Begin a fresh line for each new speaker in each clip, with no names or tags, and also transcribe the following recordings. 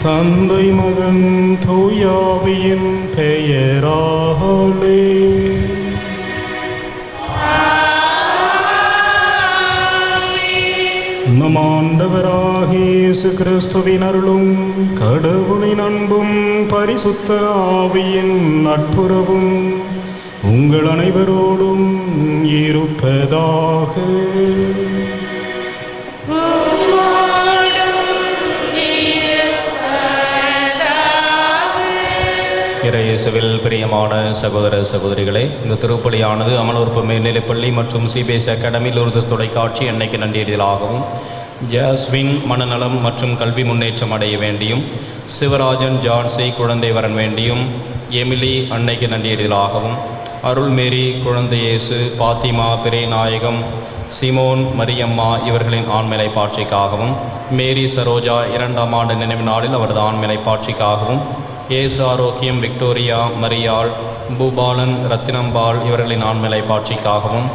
தந்தை மகன் தூயாவியின் பெயராலே. நம் ஆண்டவராகிய இயேசு கிறிஸ்துவின் அருளும் கடவுளின் அன்பும் பரிசுத்த ஆவியின் நட்புறவும் உங்கள் அனைவரோடும் இருப்பதாக.
இயேசுவில் பிரியமான சகோதர சகோதரிகளே, இந்த திருப்பலியானது அமலூர்ப்பு மேல்நிலைப்பள்ளி மற்றும் சிபிஎஸ் அகாடமி லூர்தஸ் தொலைக்காட்சி அன்னைக்கு நன்றியறிதலாகவும், ஜாஸ்வின் மனநலம் மற்றும் கல்வி முன்னேற்றம் அடைய வேண்டியும், சிவராஜன் ஜான்சி குழந்தை வரன் வேண்டியும், எமிலி அன்னைக்கு நன்றியறிதலாகவும், அருள்மேரி குழந்தை இயேசு, பாத்திமா பெரிய நாயகம், சிமோன் மரியம்மா இவர்களின் ஆண்மலை பாட்சிக்காகவும், மேரி சரோஜா 2ஆம் ஆண்டு நினைவு நாளில் அவரது ஆண்மலை பாட்சிக்காகவும், இயேசு ஆரோக்கியம் விக்டோரியா மரியாள் பூபாலன் ரத்தினம்பாள் இவர்களின் ஆண்மலை பாட்சிக்காகவும்,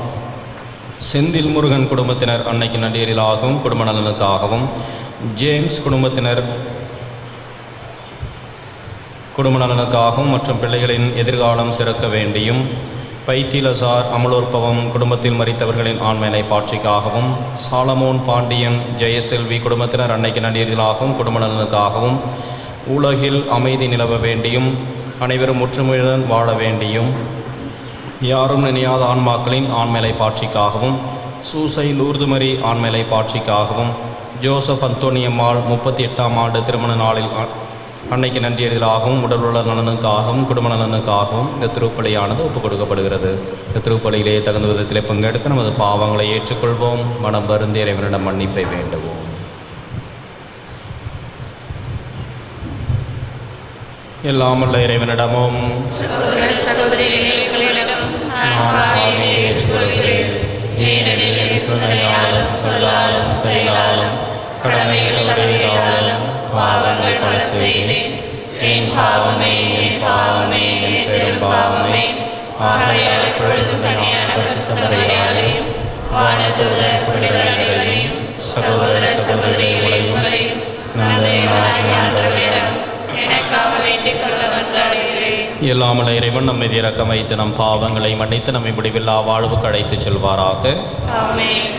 செந்தில் முருகன் குடும்பத்தினர் அன்னைக்கு நன்றியறிதலாகவும் குடும்ப நலனுக்காகவும், ஜேம்ஸ் குடும்பத்தினர் குடும்ப நலனுக்காகவும் மற்றும் பிள்ளைகளின் எதிர்காலம் சிறக்க வேண்டியும், பைத்திலசார் அமலோற்பவம் குடும்பத்தில் மரித்தவர்களின் ஆண்மலை பாட்சிக்காகவும், சாலமோன் பாண்டியன் ஜெயசெல்வி குடும்பத்தினர் அன்னைக்கு நன்றியறிதலாகவும் குடும்ப நலனுக்காகவும், உலகில் அமைதி நிலவ வேண்டியும், அனைவரும் ஒற்றுமையுடன் வாழ வேண்டியும், யாரும் நினையாத ஆன்மாக்களின் ஆண்மலை பாட்சிக்காகவும், சூசை லூர்துமரி ஆண்மலை பாட்சிக்காகவும், ஜோசப் அந்தோனியம்மாள் 38ஆம் ஆண்டு திருமண நாளில் அன்னைக்கு நன்றியறிதலாகவும் உடல் உள்ள நலனுக்காகவும் குடும்ப நலனுக்காகவும் இந்த திருப்பலியானது ஒப்புக் கொடுக்கப்படுகிறது. இந்த திருப்பலியிலே தகுந்த விதத்திலே பங்கெடுக்க நமது பாவங்களை ஏற்றுக்கொள்வோம். மனம் வருந்தி இறைவனிடம் மன்னிப்பை வேண்டுவோம். எல்லாம் உள்ள இறைவனிடமும் சொல்லாலும் செயலாலும் கடமைகள் தவறினாலும் பாவங்கள் பல செய்தேன். என் பாவமே என் பாவமே என் பெரும் பாவமே. ஆகையால் எப்பொழுதும் கன்னியான பரிசுத்த மரியாதையும் வானதூதர் புனிதர் அனைவரையும் சகோதர சகோதரிகளையும் எல்லாமல இறைவன் நம்மை இரக்கம் வைத்து நம் பாவங்களை மன்னித்து நம்மை முடிவில்லா வாழ்வுக்கு அழைத்து செல்வாராக. ஆமென்.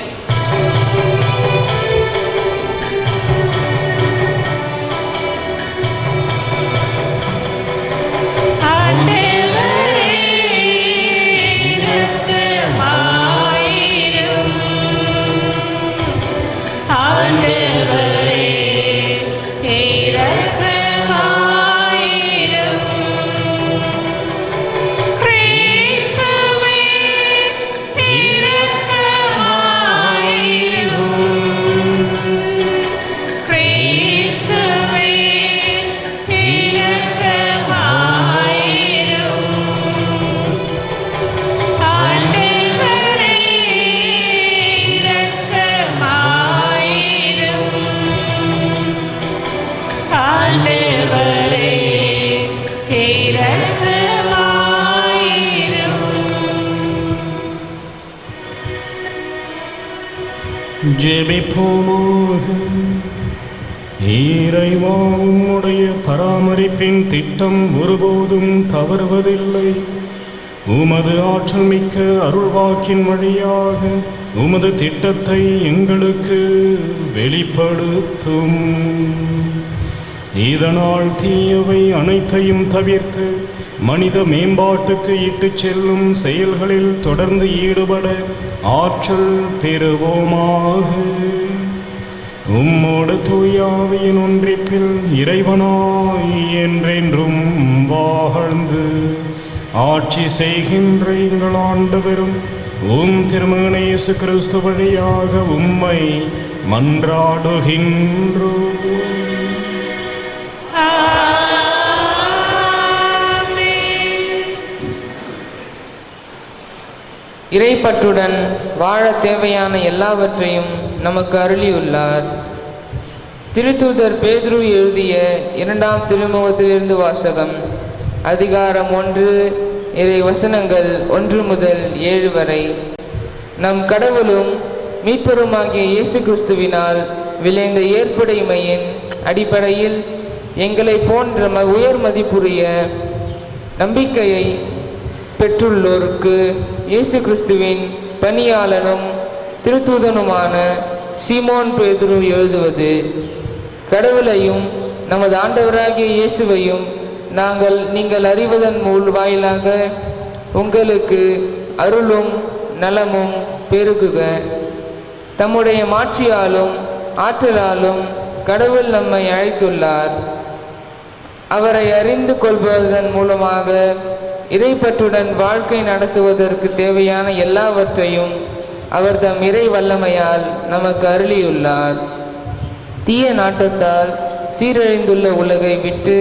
ஜெபிப்போமாக. இறைவா, உம்முடைய பராமரிப்பின் திட்டம் ஒருபோதும் தவறுவதில்லை. உமது ஆற்றல் மிக்க அருள்வாக்கின் வழியாக உமது திட்டத்தை எங்களுக்கு வெளிப்படுத்தும். இதனால் தீயவை அனைத்தையும் தவிர்த்து மனித மேம்பாட்டுக்கு இட்டு செல்லும் செயல்களில் தொடர்ந்து ஈடுபட ஆற்றல் பெறுவோமாக. உம்மோடு தூயாவியின் ஒன்றிப்பில் இறைவனாய் என்றென்றும் வாழ்ந்து ஆட்சி செய்கின்ற எங்கள் ஆண்டவரும் உம் திருமகன் இயேசு கிறிஸ்து வழியாக உம்மை மன்றாடுகின்றோம்.
இறைப்பற்றுடன் வாழ தேவையான எல்லாவற்றையும் நமக்கு அருளியுள்ளார். திருத்தூதர் பேதுரு எழுதிய 2ஆம் திருமுகத்திலிருந்து வாசகம். அதிகாரம் 1, இறை வசனங்கள் 1 முதல் 7 வரை. நம் கடவுளும் மீட்பருமாகிய இயேசு கிறிஸ்துவினால் விளைந்த ஏற்புடைமையின் அடிப்படையில் எங்களை போன்ற உயர் மதிப்புரிய நம்பிக்கையை பெற்றுள்ளோருக்கு இயேசு கிறிஸ்துவின் பணியாளனும் திருத்தூதனுமான சீமோன் பேதுரு எழுதுவது: கடவுளையும் நமது ஆண்டவராகிய இயேசுவையும் நீங்கள் அறிவதன் வாயிலாக உங்களுக்கு அருளும் நலமும் பெருகுக. தம்முடைய மாட்சியாலும் ஆற்றலாலும் கடவுள் நம்மை அழைத்துள்ளார். அவரை அறிந்து கொள்வதன் மூலமாக இறைப்பற்றுடன் வாழ்க்கை நடத்துவதற்கு தேவையான எல்லாவற்றையும் அவர் தம் இறை வல்லமையால் நமக்கு அருளியுள்ளார். தீய நாட்டத்தால் சீரழிந்துள்ள உலகை விட்டு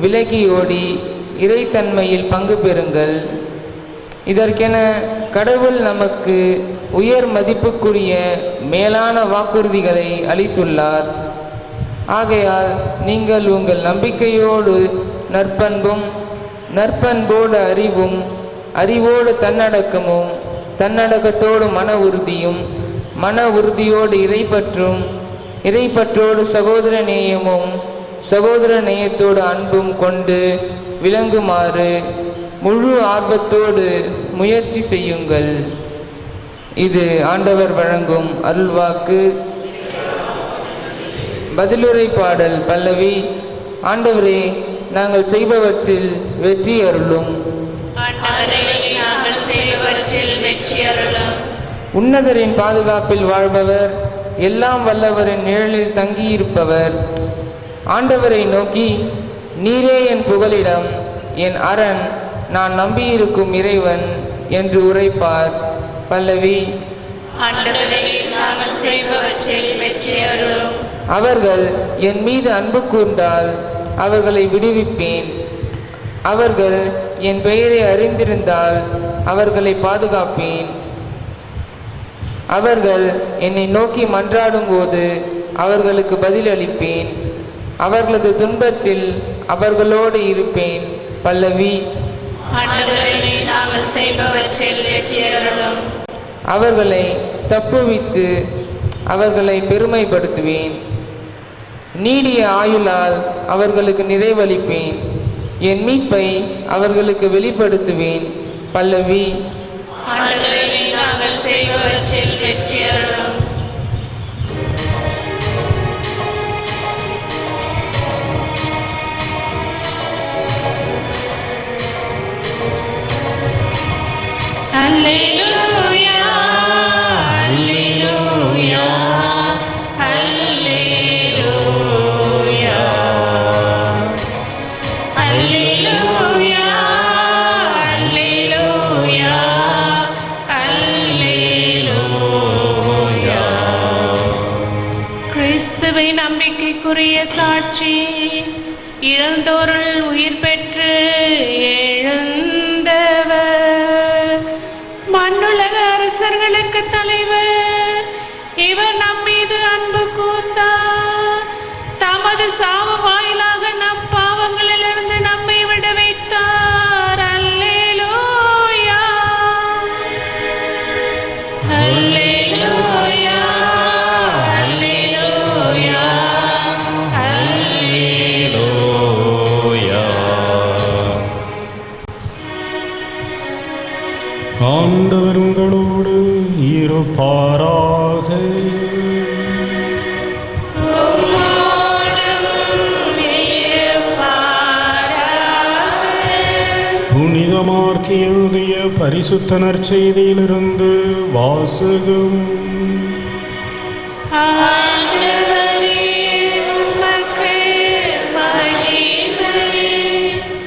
விலகி ஓடி இறைத்தன்மையில் பங்கு பெறுங்கள். இதற்கென கடவுள் நமக்கு உயர் மதிப்புக்குரிய மேலான வாக்குறுதிகளை அளித்துள்ளார். ஆகையால் நீங்கள் உங்கள் நம்பிக்கையோடு நற்பண்போடு அறிவோடு தன்னடக்கமும், தன்னடக்கத்தோடு மன உறுதியோடு இறைப்பற்றோடு சகோதர நேயமும், சகோதர நேயத்தோடு அன்பும் கொண்டு விளங்குமாறு முழு ஆர்வத்தோடு முயற்சி செய்யுங்கள். இது ஆண்டவர் வழங்கும் அருள்வாக்கு. பதிலுரை பாடல் பல்லவி. ஆண்டவரே, நாங்கள் செய்பவற்றில் வெற்றி அருளும். உன்னதரின் பாதுகாப்பில் வாழ்பவர், எல்லாம் வல்லவரின் நிழலில் தங்கியிருப்பவர் ஆண்டவரை நோக்கி, நீரே என் புகலிடம், என் அரண், நான் நம்பியிருக்கும் இறைவன் என்று உரைப்பார். பல்லவி. அவர்கள் என் மீது அன்பு கூர்ந்தால் அவர்களை விடுவிப்பேன். அவர்கள் என் பெயரை அறிந்திருந்தால் அவர்களை பாதுகாப்பேன். அவர்கள் என்னை நோக்கி மன்றாடும் போது அவர்களுக்கு பதில் அளிப்பேன். அவர்களது துன்பத்தில் அவர்களோடு இருப்பேன். பல்லவி. அவர்களை தப்புவித்து அவர்களை பெருமைப்படுத்துவேன். நீடிய ஆயுளால் அவர்களுக்கு நிறைவளிப்பேன். என் மீட்பை அவர்களுக்கு வெளிப்படுத்துவேன். பல்லவி.
Alleluia, Alleluia, Alleluia, Alleluia, Alleluia, Alleluia. கிறிஸ்துவை நம்பிக்கைக்குரிய சாட்சி, இழந்தோருள் உயிர் பெற்று எழுந்தவர், மண்ணுலக அரசர்களுக்கு தலைவர், இவர் நம் மீது அன்பு கூர்ந்தார். தமது சாவு வாயிலாக நம் பாவங்களிலிருந்து நம்மை விட வைத்தார். அல்லேலூயா, அல்லேலூயா, அல்லேலூயா, அல்லேலூயா.
ஆண்டவர் உங்களோடு இருப்பாராக. புனித மார்க்கு எழுதிய பரிசுத்த நற்செய்தியிலிருந்து வாசகம்.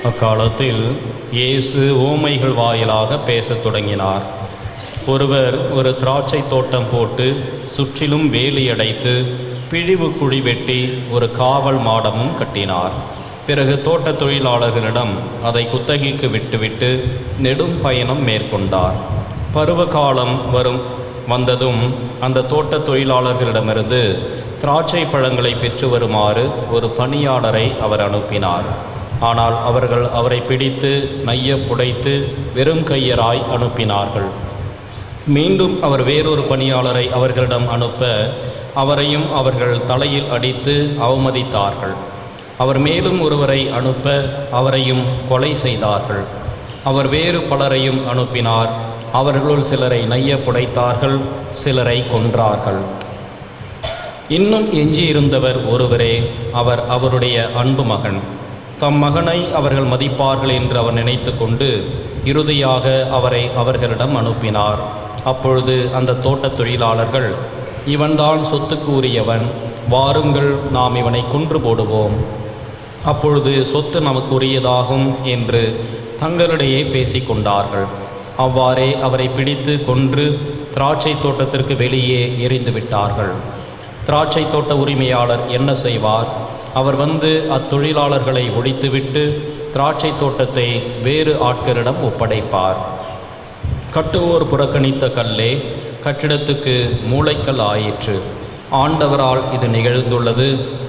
அக்காலத்தில் இயேசு ஓமைகள் வாயிலாக பேசத் தொடங்கினார். ஒருவர் ஒரு திராட்சை தோட்டம் போட்டு சுற்றிலும் வேலி அடைத்து பிழிவு குழி வெட்டி ஒரு காவல் மாடமும் கட்டினார். பிறகு தோட்ட தொழிலாளர்களிடம் அதை குத்தகைக்கு விட்டுவிட்டு நெடும் பயணம் மேற்கொண்டார். பருவ காலம் வந்ததும் அந்த தோட்ட தொழிலாளர்களிடமிருந்து திராட்சை பழங்களை பெற்று வருமாறு ஒரு பணியாளரை அவர் அனுப்பினார். ஆனால் அவர்கள் அவரை பிடித்து நைய புடைத்து வெறும் கையராய் அனுப்பினார்கள். மீண்டும் அவர் வேறொரு பணியாளரை அவர்களிடம் அனுப்ப அவரையும் அவர்கள் தலையில் அடித்து அவமதித்தார்கள். அவர் மேலும் ஒருவரை அனுப்ப அவரையும் கொலை செய்தார்கள். அவர் வேறு பலரையும் அனுப்பினார். அவர்களுள் சிலரை நைய புடைத்தார்கள், சிலரை கொன்றார்கள். இன்னும் எஞ்சியிருந்தவர் ஒருவரே, அவர் அவருடைய அன்பு மகன். தம் மகனை அவர்கள் மதிப்பார்கள் என்று அவர் நினைத்து கொண்டு இறுதியாக அவரை அவர்களிடம் அனுப்பினார். அப்பொழுது அந்த தோட்டத் தொழிலாளர்கள், இவன்தான் சொத்துக்கு உரியவன், வாருங்கள் நாம் இவனை கொன்று போடுவோம், அப்பொழுது சொத்து நமக்கு உரியதாகும் என்று தங்களிடையே பேசிக்கொண்டார்கள். அவ்வாறே அவரை பிடித்து கொன்று திராட்சை தோட்டத்திற்கு வெளியே எறிந்து விட்டார்கள். திராட்சை தோட்ட உரிமையாளர் என்ன செய்வார்? அவர் வந்து அத்தொழிலாளர்களை ஒழித்துவிட்டு திராட்சை தோட்டத்தை வேறு ஆட்களிடம் ஒப்படைப்பார். கட்டுவோர் புறக்கணித்த கல்லே கட்டிடத்துக்கு மூளைக்கல் ஆயிற்று. ஆண்டவரால் இது நிகழ்ந்துள்ளது,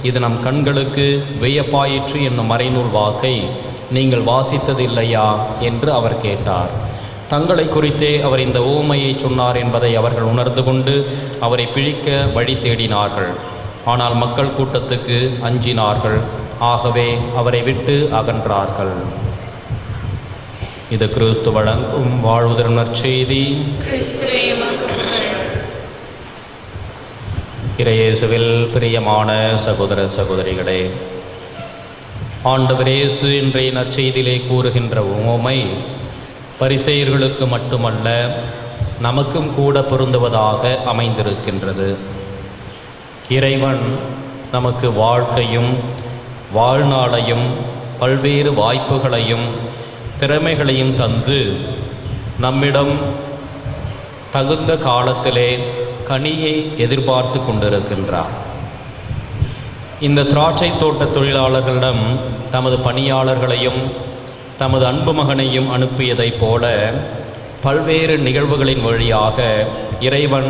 இது நம் கண்களுக்கு வியப்பாயிற்று என்னும் மறைநூல் வாக்கை நீங்கள் வாசித்ததில்லையா என்று அவர் கேட்டார். தங்களை குறித்தே அவர் இந்த உவமையை சொன்னார் என்பதை அவர்கள் உணர்ந்து கொண்டு அவரை பிழிக்க வழி தேடினார்கள். ஆனால் மக்கள் கூட்டத்துக்கு அஞ்சினார்கள். ஆகவே அவரை விட்டு அகன்றார்கள். இது கிறிஸ்து வழங்கும் வாழ்வுதரும் நற்செய்தி. இறையேசுவில் பிரியமான சகோதர சகோதரிகளே, ஆண்டவர் இயேசு இன்றைய நற்செய்தியிலே கூறுகின்ற உவமை பரிசேயர்களுக்கு மட்டுமல்ல, நமக்கும் கூட பொருந்துவதாக அமைந்திருக்கின்றது. இறைவன் நமக்கு வாழ்க்கையும் வாழ்நாளையும் பல்வேறு வாய்ப்புகளையும் திறமைகளையும் தந்து நம்மிடம் தகுந்த காலத்திலே கனியை எதிர்பார்த்து கொண்டிருக்கின்றார். இந்த திராட்சை தோட்ட தொழிலாளர்களிடம் தமது பணியாளர்களையும் தமது அன்பு மகனையும் அனுப்பியதைப் போல பல்வேறு நிகழ்வுகளின் வழியாக இறைவன்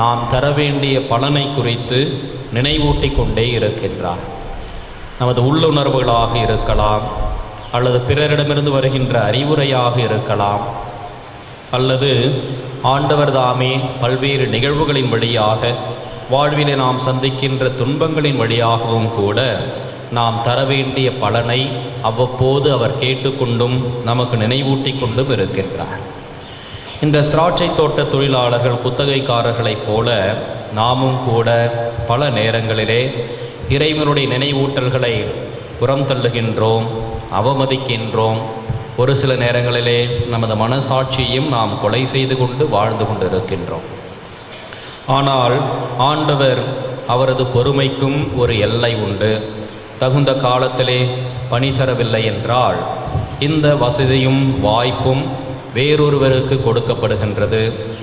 நாம் தர வேண்டிய பலனை குறித்து நினைவூட்டி கொண்டே இருக்கின்றார். நமது உள்ளுணர்வுகளாக இருக்கலாம், அல்லது பிறரிடமிருந்து வருகின்ற அறிவுரையாக இருக்கலாம், அல்லது ஆண்டவர் தாமே பல்வேறு நிகழ்வுகளின் வழியாக வாழ்விலே நாம் சந்திக்கின்ற துன்பங்களின் வழியாகவும் கூட நாம் தர வேண்டிய பலனை அவ்வப்போது அவர் கேட்டுக்கொண்டும் நமக்கு நினைவூட்டி கொண்டும் இருக்கின்றார். இந்த திராட்சை தோட்ட தொழிலாளர்கள் குத்தகைக்காரர்களைப் போல நாமும் கூட பல நேரங்களிலே இறைவனுடைய நினைவூட்டல்களை புறம் தள்ளுகின்றோம், அவமதிக்கின்றோம். ஒரு சில நேரங்களிலே நமது மனசாட்சியையும் நாம் கொலை செய்து கொண்டு வாழ்ந்து கொண்டு இருக்கின்றோம். ஆனால் ஆண்டவர் அவரது பொறுமைக்கும் ஒரு எல்லை உண்டு. தகுந்த காலத்திலே பணி தரவில்லை என்றால் இந்த வசதியும் வாய்ப்பும் வேறொருவருக்கு கொடுக்கப்படுகின்றது.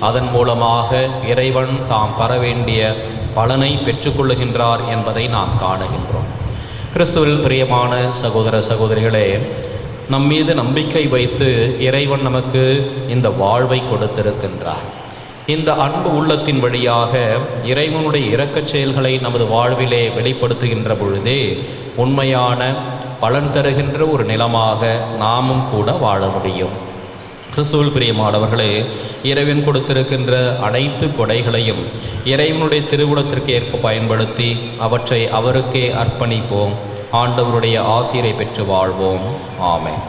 அதன் மூலமாக இறைவன் தாம் பெற வேண்டிய பலனை பெற்றுக்கொள்ளுகின்றார் என்பதை நாம் காணுகின்றோம். கிறிஸ்துவில் பிரியமான சகோதர சகோதரிகளே, நம்மீது நம்பிக்கை வைத்து இறைவன் நமக்கு இந்த வாழ்வை கொடுத்திருக்கின்றார். இந்த அன்பு உள்ளத்தின் வழியாக இறைவனுடைய இரக்கச் செயல்களை நமது வாழ்விலே வெளிப்படுத்துகின்ற பொழுதே உண்மையான பலன் தருகின்ற ஒரு நிலமாக நாமும் கூட வாழ முடியும். கிறிஸ்துவில் பிரியமானவர்களே, இறைவன் கொடுத்திருக்கின்ற அனைத்து கொடைகளையும் இறைவனுடைய திருவுளத்திற்கு ஏற்ப பயன்படுத்தி அவற்றை அவருக்கே அர்ப்பணிப்போம். ஆண்டவருடைய ஆசீரை பெற்று வாழ்வோம். ஆமென்.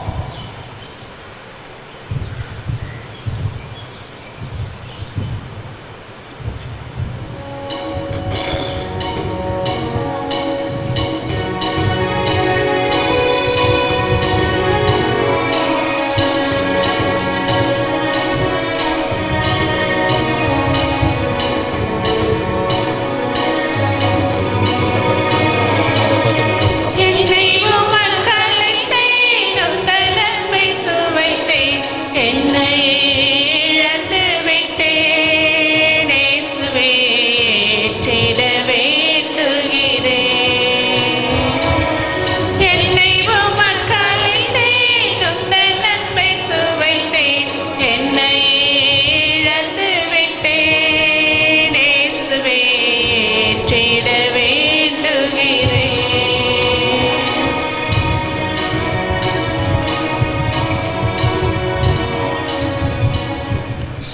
என்னை உமன் கலைத்தேன் உந்தன்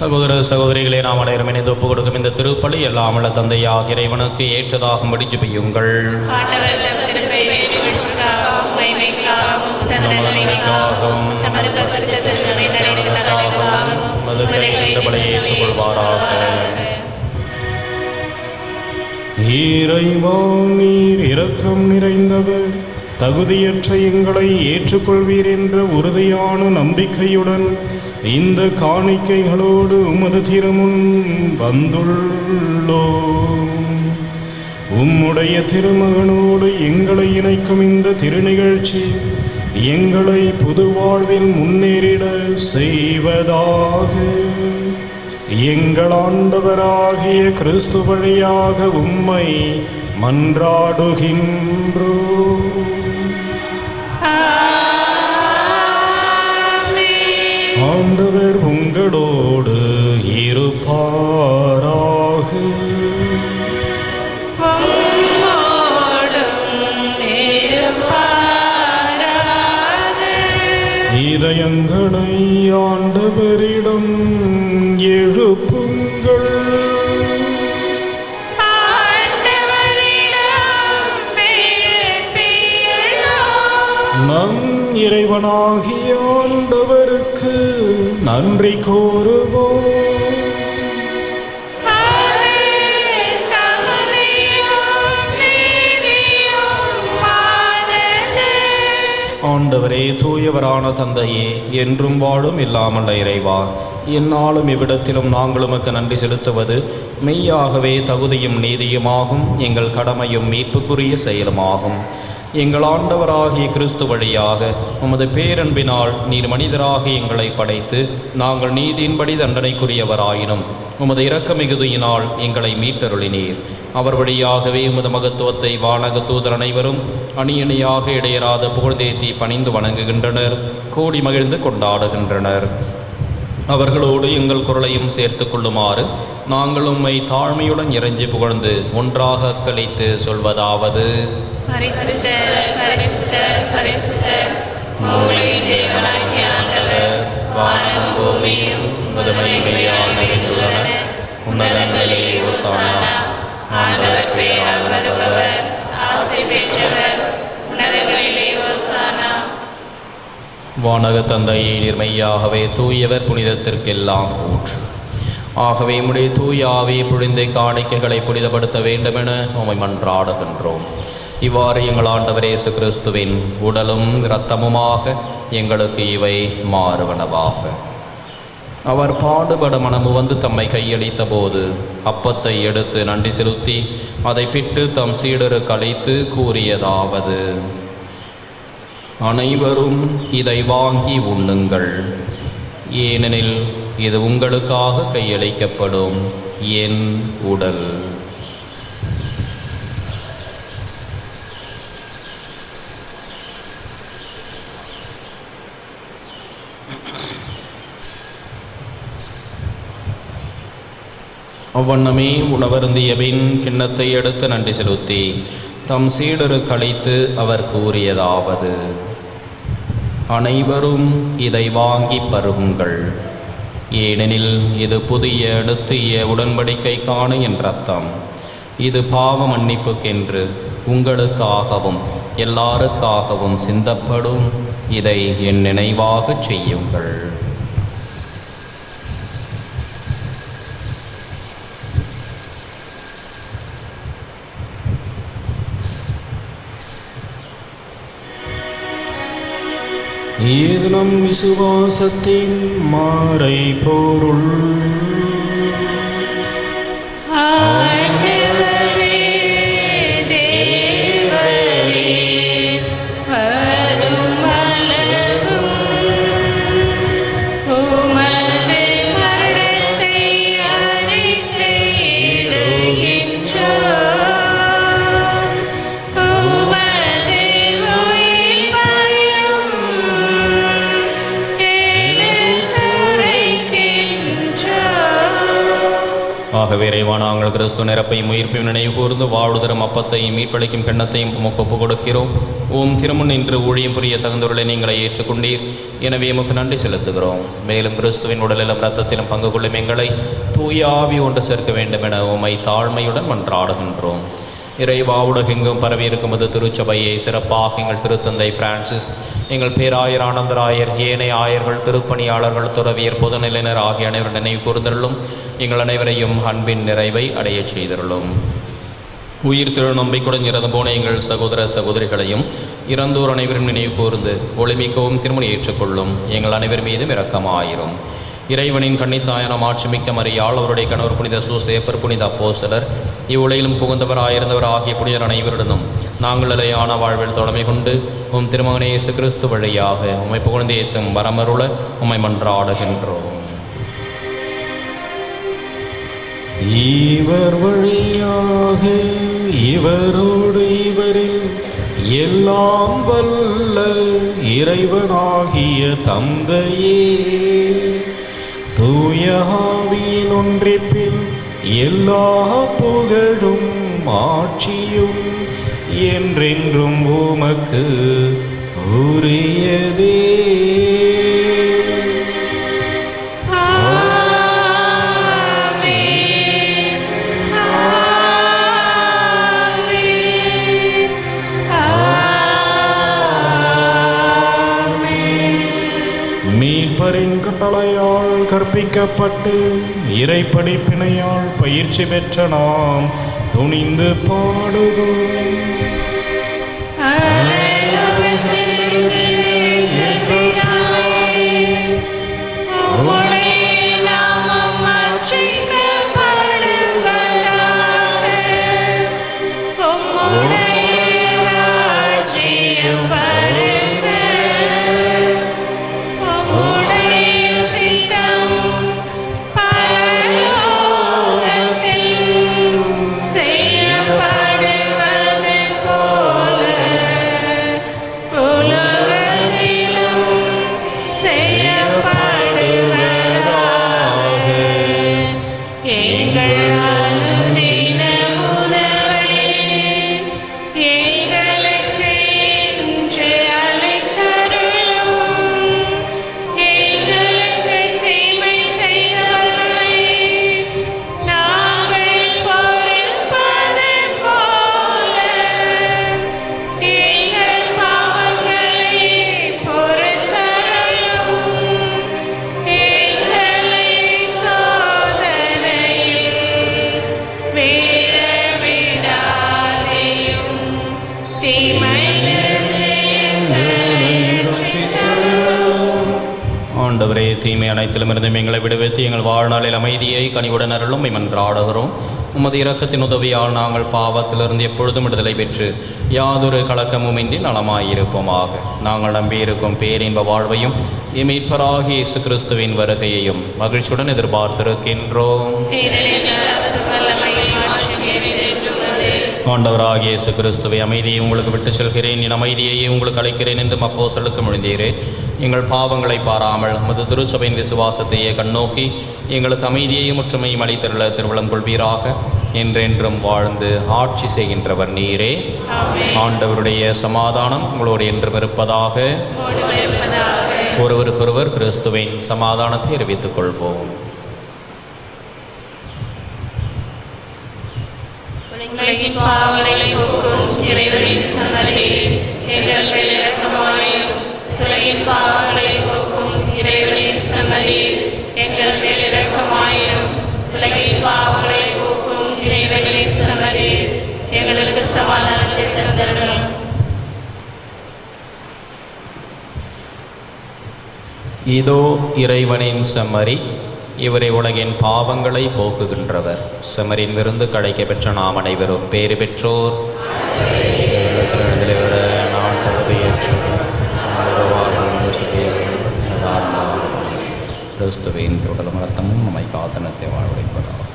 சகோதர சகோதரிகளே, நாம் அனைவரும் இணைந்து ஒப்புக் கொடுக்கும் இந்த திருப்பலி எல்லாம் உள்ள தந்தையாக இறைவனுக்கு ஏற்றதாகும்படி ஜெபியுங்கள். ஏற்றுக்கொள்வாராக.
இறைவா, நீர் இரக்கம் நிறைந்தவர், தகுதியற்ற எங்களை ஏற்றுக்கொள்வீர் என்ற உறுதியான நம்பிக்கையுடன் இந்த காணிக்கைகளோடு உமது திருமுன் வந்துள்ளோம். உம்முடைய திருமகனோடு எங்களை இணைக்கும் இந்த திருநிகழ்ச்சி எங்களை புது வாழ்வில் முன்னேறிட செய்வதாக. எங்கள் ஆண்டவராகிய கிறிஸ்து வழியாக உம்மை மன்றாடுகின்றோம். ஆண்டவர் உங்களோடு இருப்பாராக. இதயங்களை ஆண்டவரிடம் எழுப்புங்கள். நம் இறைவனாகிய ஆண்டவருக்கு நன்றி கூறுவோம்.
ஆண்டவரே, தூயவரான தந்தையே, என்றும் வாழும் இல்லாமல் இறைவா, எந்நாளும் இவ்விடத்திலும் நாங்கள் உமக்கு நன்றி செலுத்துவது மெய்யாகவே தகுதியும் நீதியுமாகும், எங்கள் கடமையும் மீட்புக்குரிய செயலுமாகும். எங்கள் ஆண்டவராகிய கிறிஸ்து வழியாக உமது பேரன்பினால் நீர் மனிதராக எங்களை படைத்து நாங்கள் நீதியின்படி தண்டனைக்குரியவராயினும் உமது இரக்க மிகுதியினால் எங்களை மீட்டருளினீர். அவர் வழியாகவே உமது மகத்துவத்தை வானக தூதர் அனைவரும் அணியணியாக இடையராத புகழ்ந்தேத்தி பணிந்து வணங்குகின்றனர், கூடி மகிழ்ந்து கொண்டாடுகின்றனர். அவர்களோடு எங்கள் குரலையும் சேர்த்து கொள்ளுமாறு நாங்கள் உம்மை தாழ்மையுடன் இறைஞ்சி புகழ்ந்து ஒன்றாக அக்களித்து சொல்வதாவது:
பரிசுத்தர், பரிசுத்தர், பரிசுத்தர், மூவரின் தேவனாகிய ஆண்டவர், வானம் பூமியும் உமது மகிமையால் நிறைந்துள்ளன. உன்னதங்களிலே ஓசானா. ஆண்டவர் பெயரால் வருபவர் ஆசை பெற்றவர். உன்னதங்களிலே ஓசானா.
வானக தந்தையே, நீர்மையாகவே தூயவர், புனிதத்திற்கெல்லாம் ஊற்று. ஆகவே உம்முடைய தூய ஆவியை பொழிந்த காணிக்கைகளை புனிதப்படுத்த வேண்டுமென உம்மை மன்றாடுகின்றோம். இவ்வாறு எங்கள் ஆண்டவர் இயேசு கிறிஸ்துவின் உடலும் இரத்தமுமாக எங்களுக்கு இவை மாறுவனவாக. அவர் பாடுபட மனமு வந்து தம்மை கையளித்த போது அப்பத்தை எடுத்து நன்றி செலுத்தி அதை பிட்டு தம் சீடருக்கு அளித்து கூறியதாவது: அனைவரும் இதை வாங்கி உண்ணுங்கள், ஏனெனில் இது உங்களுக்காக கையளிக்கப்படும் என் உடல். அவ்வண்ணமே உணவருந்திய பின் கிண்ணத்தை எடுத்து நன்றி செலுத்தி தம் சீடருக்கு அளித்து அவர் கூறியதாவது: அனைவரும் இதை வாங்கி பருகுங்கள், ஏனெனில் இது புதிய நித்திய உடன்படிக்கைக்கான என் இரத்தம். இது பாவ மன்னிப்புக்கென்று உங்களுக்காகவும் எல்லாருக்காகவும் சிந்தப்படும். இதை என் நினைவாகச் செய்யுங்கள்.
இது நம் விசுவாசத்தின் மறை பொருள்.
ஆண்டவரே, தேவரே, வருமளவும் உமது மரணத்தை அறிக்கையிடுகின்றோம். உமது உயிர்ப்பையும் எடுத்துரைக்கின்றோம்.
ஆண்டவரே இறைவா, நாங்கள் கிறிஸ்து நிரப்பையும் உயிர்ப்பையும் நினைவு கூர்ந்து வாழ்வுதரும் அப்பத்தையும் மீட்பளிக்கும் கிண்ணத்தையும் உமக்கு ஒப்புக் கொடுக்கிறோம். ஓம் திருமுன் இன்று ஊழியம் புரிய தகுந்தவர்களை நீங்களை ஏற்றுக்கொண்டீர். எனவே உமக்கு நன்றி செலுத்துகிறோம். மேலும் கிறிஸ்துவின் உடலிலும் இரத்தத்திலும் பங்கு கொள்ளும் எங்களை தூய ஆவி ஒன்று சேர்க்க வேண்டும் என உம்மை தாழ்மையுடன் மன்றாடுகின்றோம். இறைவா, உலகெங்கும் பரவியிருக்கும் அது திருச்சபையை சிறப்பாக எங்கள் திருத்தந்தை பிரான்சிஸ், எங்கள் பேராயர் ஆனந்தராயர், ஏனைய ஆயர்கள், திருப்பணியாளர்கள், துறவியர், பொதுநிலையினர் ஆகிய அனைவரும் நினைவு கூர்ந்தருளும். எங்கள் அனைவரையும் அன்பின் நிறைவை அடையச் செய்தருளும். உயிர் திரு நம்பிக்கையுடன் இறந்து போன எங்கள் சகோதர சகோதரிகளையும் இறந்தோர் அனைவரும் நினைவு கூர்ந்து ஒளிமிக்கவும் திருமணி ஏற்றுக்கொள்ளும். எங்கள் அனைவர் மீதும் இரக்கமாயிரும். இறைவனின் கன்னித்தாயான மாட்சிமிக்க மரியாள், அவருடைய கணவர் புனித சூசேப்பர், புனித அப்போஸ்தலர், இவ்வுலகிலும் புகுந்தவராயிருந்தவர் ஆகிய புனிதர் அனைவருடனும் நாங்கள் நிலையான வாழ்வில் தொடமை கொண்டு உம் திருமகனே இயேசு கிறிஸ்து வழியாக உம்மை புகழ்ந்து ஏத்தும் வரமருள உம்மை மன்றாடுகின்றோம்.
இவர் வழியாக இவரோடு இவரில் எல்லாம் வல்ல இறைவனாகிய தந்தையே, தூய ஆவியின் ஒன்றிப்பில் எல்லா புகழும் ஆட்சியும் என்றென்றும் உமக்கு உரியதே. மீட்பரின் கட்டளையால் கற்பிக்கப்பட்டு இறை படிப்பினையால் பயிற்சி பெற்ற நாம் துணிந்து பாடுவோம்.
ஆண்டவரே, தீமை அனைத்திலும் இருந்து எங்களை விடுவித்து எங்கள் வாழ்நாளில் அமைதியை கனிவுடன் அருளும் மன்றாடுகிறோம். உமது இரக்கத்தின் உதவியால் நாங்கள் பாவத்திலிருந்து எப்பொழுதும் விடுதலை பெற்று யாதொரு கலக்கமுமின்றி நலமாயிருப்போமாக. நாங்கள் நம்பியிருக்கும் பேரின்ப வாழ்வையும் மீட்பராகிய இயேசு கிறிஸ்துவின் வருகையையும் மகிழ்ச்சியுடன் எதிர்பார்த்திருக்கின்றோம். ஆண்டவராகிய இயேசு கிறிஸ்துவை, அமைதியை உங்களுக்கு விட்டு செல்கிறேன், என் அமைதியையே உங்களுக்கு அளிக்கிறேன் என்று அப்போஸ்தலருக்கு மொழிந்தீரே. எங்கள் பாவங்களை பாராமல் உமது திருச்சபையின் விசுவாசத்தையே கண்ணோக்கி எங்களுக்கு அமைதியையும் ஒற்றுமையும் அளித்தருள திருவிழம் கொள்வீராக. என்றென்றும் வாழ்ந்து ஆட்சி செய்கின்றவர் நீரே. ஆண்டவருடைய சமாதானம் உங்களோடு என்றும் இருப்பதாக. ஒருவருக்கொருவர் கிறிஸ்துவின் சமாதானத்தை அறிவித்துக் கொள்வோம்.
உலகின் பாவங்களை போக்கும் இறைவனின் சமரியே, எங்கள் மேல் இரக்கமாயிரும். உலகின் பாவங்களை போக்கும் இறைவனின் சமரியே, எங்கள் மேல் இரக்கமாயிரும். உலகின் பாவங்களை போக்கும் இறைவனின் சமரியே, எங்களுக்கு சமாதானத்தை தந்தருளும்.
இதோ இறைவனின் செம்மறி, இவரை உலகின் பாவங்களை போக்குகின்றவர். செம்மறின் விருந்து கிடைக்க பெற்ற நாம் அனைவரும் பேறு பெற்றோர். நான் கிறிஸ்துவின் உடலும் ரத்தமும் நம்மை காத்தனத்தை வாழ்வடைப்பதாக.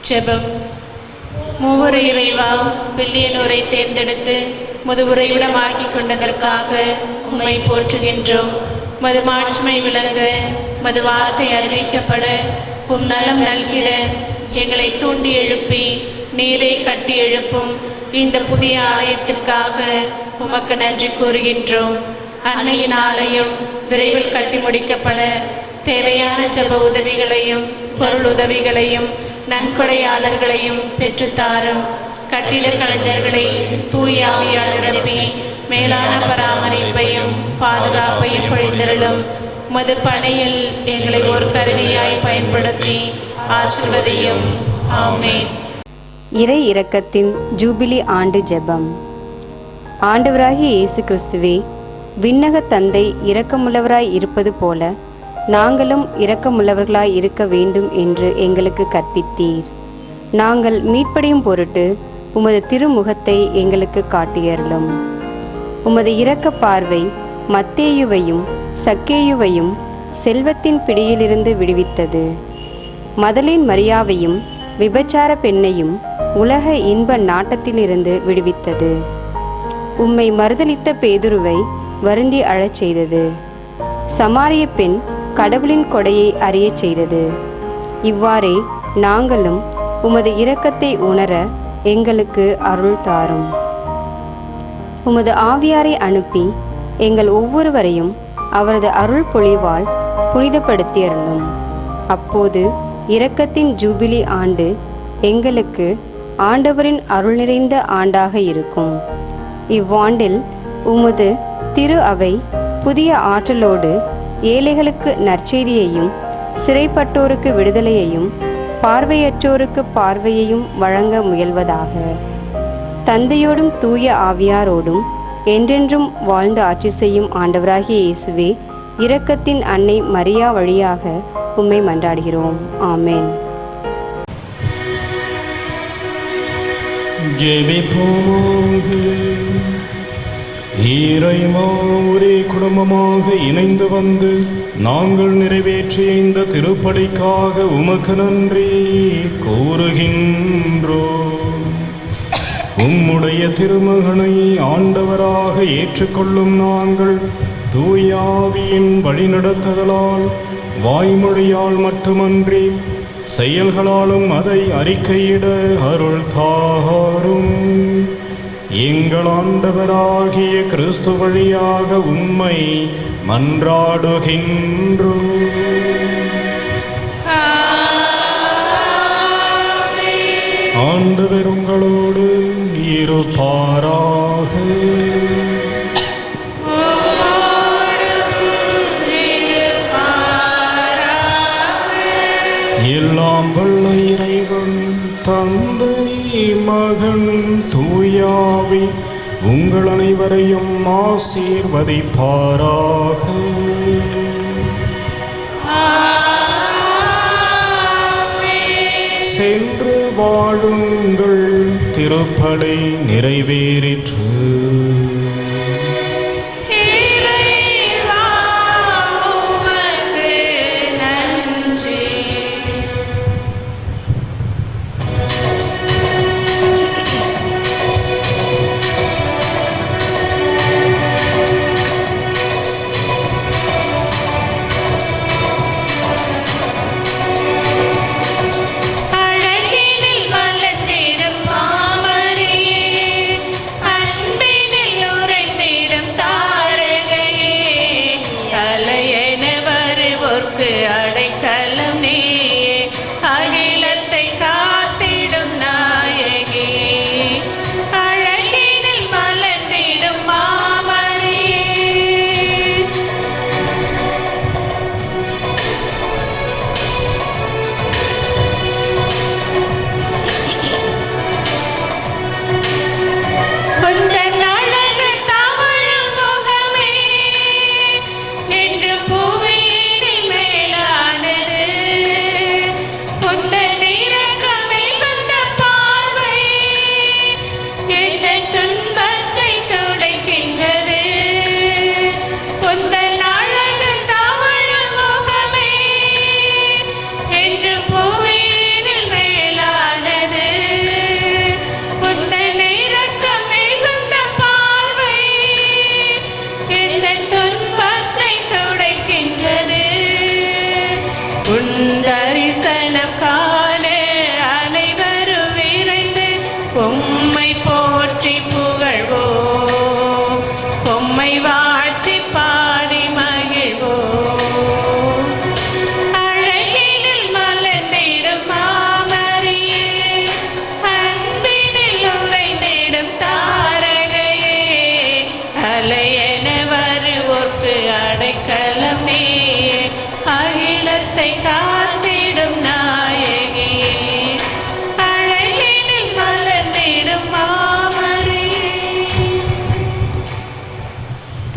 ஜெபம். மூவரு இறைவா, பில்லியனூரை தேர்ந்தெடுத்து முது உறைவிடமாக்கி கொண்டதற்காக உம்மை போற்றுகின்றோம். மது மாட்சிமை விளங்க, மது வார்த்தை அறிவிக்கப்பட, உம் நலம் நல்கிட எங்களை தூண்டி எழுப்பி நீரை கட்டி எழுப்பும் இந்த புதிய ஆலயத்திற்காக உமக்கு நன்றி கூறுகின்றோம். அன்னையின் ஆலயம் விரைவில் கட்டி முடிக்கப்பட தேவையான ஜப உதவிகளையும் பொருள் உதவிகளையும் நன்கொடையாளர்களையும் பெற்றுத்தாரும். கட்டிட கலைஞர்களை தூய ஆவியால் நிரப்பி மேலான பராமரிப்பையும் பாதுகாப்பையும் பொழிந்தருளும். மது பணியில் எங்களை ஒரு கருவியாய் பயன்படுத்தி ஆசீர்வதியும். ஆமென்.
இறை இரக்கத்தின் ஜூபிலி ஆண்டு ஜெபம். ஆண்டவராகிய இயேசு கிறிஸ்துவே, விண்ணக தந்தை இரக்கமுள்ளவராய் இருப்பது போல நாங்களும் இரக்கமுள்ளவர்களாய் இருக்க வேண்டும் என்று எங்களுக்கு கற்பித்தீர். நாங்கள் மீட்படையும் பொருட்டு உமது திருமுகத்தை எங்களுக்கு காட்டியருளும். உமது இரக்க பார்வை மத்தேயுவையும் சக்கேயுவையும் செல்வத்தின் பிடியிலிருந்து விடுவித்தது. மதலின் மரியாவையும் விபச்சார பெண்ணையும் உலக இன்ப நாட்டத்திலிருந்து விடுவித்தது. உம்மை மறுதலித்த பேதுருவை வருந்தி அழச் செய்தது. சமாரிய பெண் கடவுளின் கொடையை அறியச் செய்தது. இவ்வாறே நாங்களும் உமது இரக்கத்தை உணர எங்களுக்கு அருள் தாரும். உமது ஆவியாரை அனுப்பி எங்கள் ஒவ்வொருவரையும் அவரது அருள் பொழிவால் புனிதப்படுத்தி அருளும். அப்போது இரக்கத்தின் ஜூபிலி ஆண்டு எங்களுக்கு ஆண்டவரின் அருள் நிறைந்த ஆண்டாக இருக்கும். இவ்வாண்டில் உமது திரு அவை புதிய ஆற்றலோடு ஏழைகளுக்கு நற்செய்தியையும் சிறைப்பட்டோருக்கு விடுதலையையும் பார்வையற்றோருக்கு பார்வையையும் வழங்க முயல்வதாக. தந்தையோடும் தூய ஆவியாரோடும் என்றென்றும் வாழ்ந்து ஆட்சி செய்யும் ஆண்டவராகிய இயேசுவே, இரக்கத்தின் அன்னை மரியா வழியாக உம்மை மன்றாடுகிறோம். ஆமென்.
ஜெபிப்போமாக. இறைவா, ஒரே குடும்பமாக இணைந்து வந்து நாங்கள் நிறைவேற்றிய இந்த திருப்பலிக்காக உமக்கு நன்றி கூறுகின்றோம். உம்முடைய திருமகனை ஆண்டவராக ஏற்றுக்கொள்ளும் நாங்கள் தூய ஆவியின் வழிநடத்துதலால் வாய்மொழியால் மட்டுமன்றி செயல்களாலும் அதை அறிக்கையிட அருள் தாரும். எங்கள் ஆண்டவராகிய கிறிஸ்து வழியாக உம்மை மன்றாடுகின்றோம். ஆண்டவர் உங்களோடு இருப்பாராக. எல்லாம் வல்ல இறைவன் தந்தை மகன் தூயாவி உங்கள் அனைவரையும் ஆசீர்வதிப்பாராக. சென்று வாழுங்கள். திருப்பலி நிறைவேறிற்று.
அழகினில் மலர்ந்திடும் மாமரியே, அன்பினில்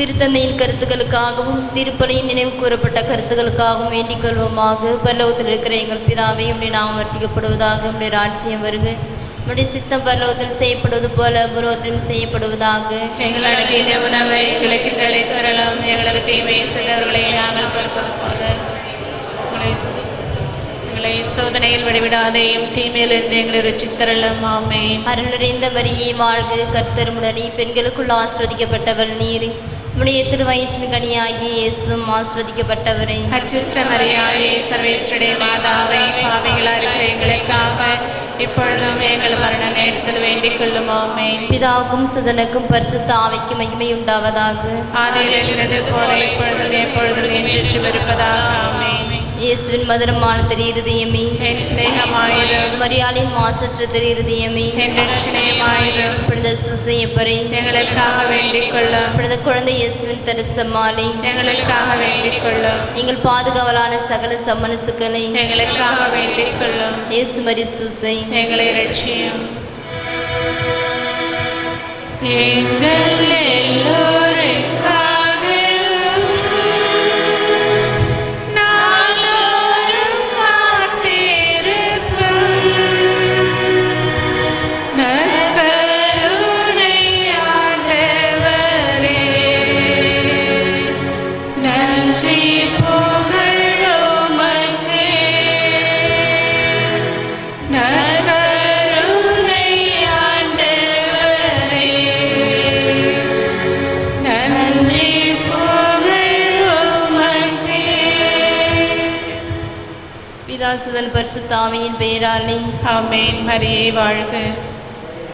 திருத்தந்தையின் கருத்துக்களுக்காகவும் திருப்பலியின் நினைவு கூறப்பட்ட கருத்துக்களுக்காகவும் வேண்டிக் கொள்வோமாக. பரலோகத்தில் இருக்கிற எங்கள் பிதாவே, உம்முடைய நாமம் வர்ச்சிக்கப்படுவதாக. உம்முடைய ராஜ்யம் வருக. உம்முடைய சித்தம் பரலோகத்தில் செய்யப்படுவது போல பூலோகத்திலும் செய்யப்படுவதாக.
எங்கள் அனுதின உணவை எங்களுக்கு தரலாம். எங்களுக்கு தீமை செய்தவர்களை நாங்கள் பொறுப்பது போல எங்களை சோதனையில் விடுவிடாதையும் தீமையிலிருந்து எங்களை ரட்சித்தரலாம். ஆமென்.
அருள் நிறைந்த மரியே வாழ்க, கர்த்தர் உடனே பெண்களுக்குள் ஆசிரதிக்கப்பட்டவள் நீர். உம்முடைய திருவயிற்றின் கனியாகிய இயேசுவும் ஆசிரதிக்கப்பட்டவரே.
அச்சிஷ்ட மரியாயே, சர்வேஸ்வருடைய மாதாவை, பாவிகளா இருக்கிற எங்களுக்காக இப்பொழுதும் எங்கள் மரண நேரத்தில் வேண்டிக் கொள்ளும். ஆமென்.
பிதாவுக்கும் சுதனுக்கும் பரிசுத்த ஆவிக்கும் மகிமை உண்டாவதாக.
ஆதியில் இருந்தது போல இப்பொழுதும் எப்பொழுதும் என்றென்று இருப்பதாக. ஆமென்.
இயேசுவின் மதுரமான திரு இருதயமே,
என் சிநேகமாயிரும்.
மரியாளின் மாசற்ற திரு இருதயமே,
என் ரட்சணையுமாயிரும்.
புனித சூசையப்பரே,
எங்களுக்காக வேண்டிக் கொள்ளும்.
புனித குழந்தை இயேசுவின் தரிசமாலை,
எங்களுக்காக வேண்டிக் கொள்ளும்.
எங்கள் பாதுகாவலான சகல சம்மனசுக்களை,
எங்களுக்காக வேண்டிக் கொள்ளும்.
இயேசு மரி சூசை,
எங்களை ரட்சியும். எங்கள் எல்லோருக்காகவும் நாளோறும் காத்திருக்கும் நற்கருணை ஆண்டவரே, நன்றி புகழ் உமக்கே. நற்கருணை ஆண்டவரே, நன்றி புகழ் உமக்கே.
பிதா சுதன் பரிசுத்த ஆவியின் பெயராலே.
ஆமென். மரியே வாழ்க.